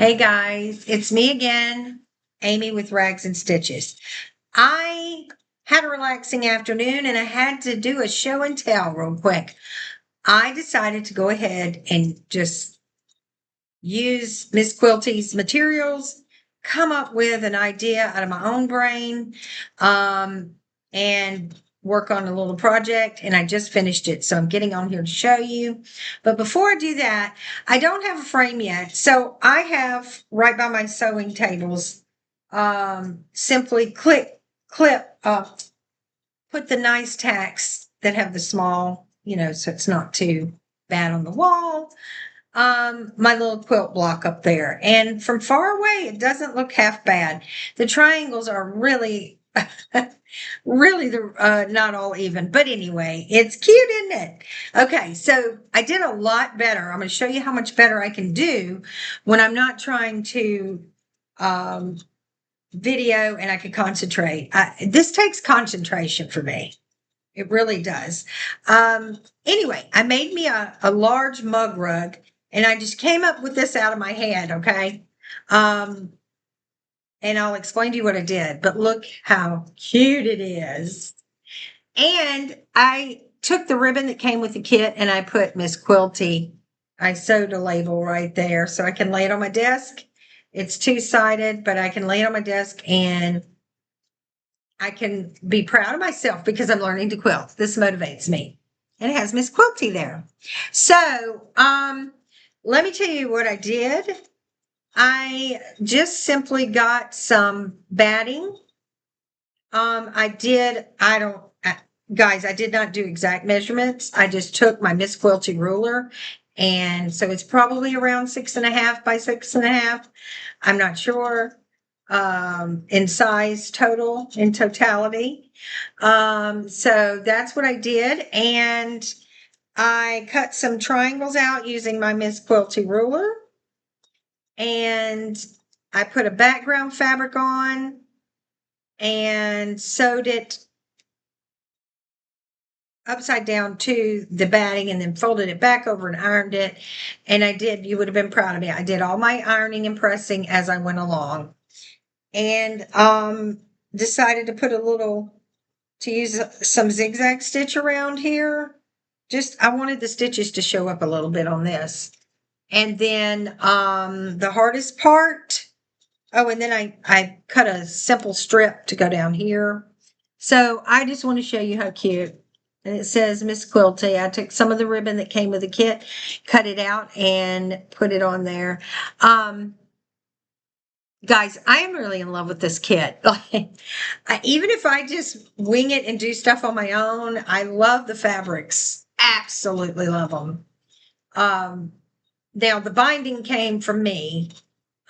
Hey guys, it's me again, Amy with Rags and Stitches. I had a relaxing afternoon and I had to do a show and tell real quick. I decided to go ahead and just use Miss Quilty's materials, come up with an idea out of my own brain, um, and work on a little project. And I just finished it. So I'm getting on here to show you. But before I do that, I don't have a frame yet. So I have right by my sewing tables, simply put the nice tacks that have the small, so it's not too bad on the wall, my little quilt block up there. And from far away, it doesn't look half bad. The triangles are really, really not all even. But anyway, it's cute, isn't it? Okay, so I did a lot better. I'm going to show you how much better I can do when I'm not trying to um, video and I can concentrate. This takes concentration for me. It really does. Anyway, I made me a large mug rug and I just came up with this out of my head. Okay. Um, and I'll explain to you what I did, but look how cute it is. And I took the ribbon that came with the kit and I put Miss Quilty. I sewed a label right there so I can lay it on my desk. It's two-sided, but I can lay it on my desk and I can be proud of myself because I'm learning to quilt. This motivates me. And it has Miss Quilty there. So, let me tell you what I did. I just simply got some batting. I don't, guys, I did not do exact measurements. I just took my Miss Quilty ruler. And so it's probably around 6.5 by 6.5. I'm not sure in size total, in totality. So that's what I did. And I cut some triangles out using my Miss Quilty ruler. And I put a background fabric on and sewed it upside down to the batting and then folded it back over and ironed it. And you would have been proud of me. I did all my ironing and pressing as I went along. And decided to to use some zigzag stitch around here. I wanted the stitches to show up a little bit on this. And then the hardest part, and then I cut a simple strip to go down here. So I just want to show you how cute. And it says Miss Quilty. I took some of the ribbon that came with the kit, cut it out, and put it on there. Guys, I am really in love with this kit. Even if I just wing it and do stuff on my own, I love the fabrics. Absolutely love them. Now, the binding came from me.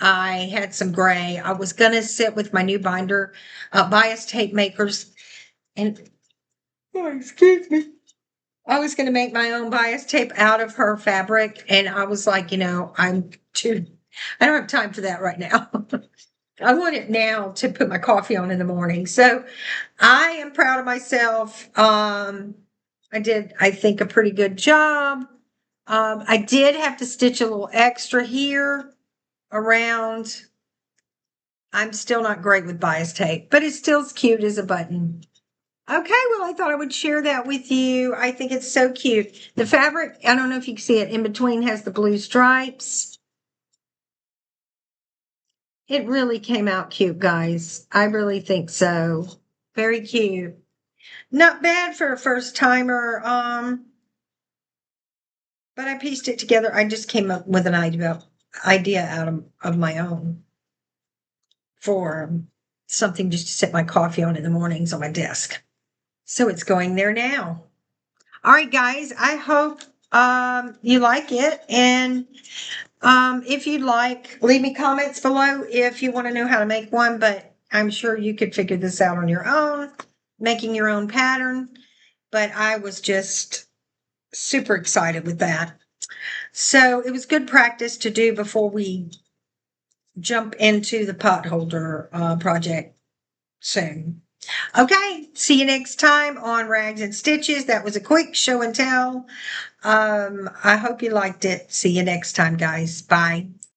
I had some gray. I was going to sit with my new binder, bias tape makers. And, excuse me. I was going to make my own bias tape out of her fabric. And I was like, I don't have time for that right now. I want it now to put my coffee on in the morning. So I am proud of myself. I did, I think, a pretty good job. I did have to stitch a little extra here around. I'm still not great with bias tape, but it's still as cute as a button. Okay, well, I thought I would share that with you. I think it's so cute. The fabric, I don't know if you can see it, in between has the blue stripes. It really came out cute, guys. I really think so. Very cute. Not bad for a first timer. But I pieced it together. I just came up with an idea out of my own for something just to set my coffee on in the mornings on my desk. So it's going there now. All right, guys, I hope you like it. And if you'd like, leave me comments below if you want to know how to make one, but I'm sure you could figure this out on your own, making your own pattern. But I was just super excited with that. So it was good practice to do before we jump into the pot holder project soon. Okay, see you next time on Rags and Stitches. That was a quick show and tell. I hope you liked it. See you next time, guys. Bye.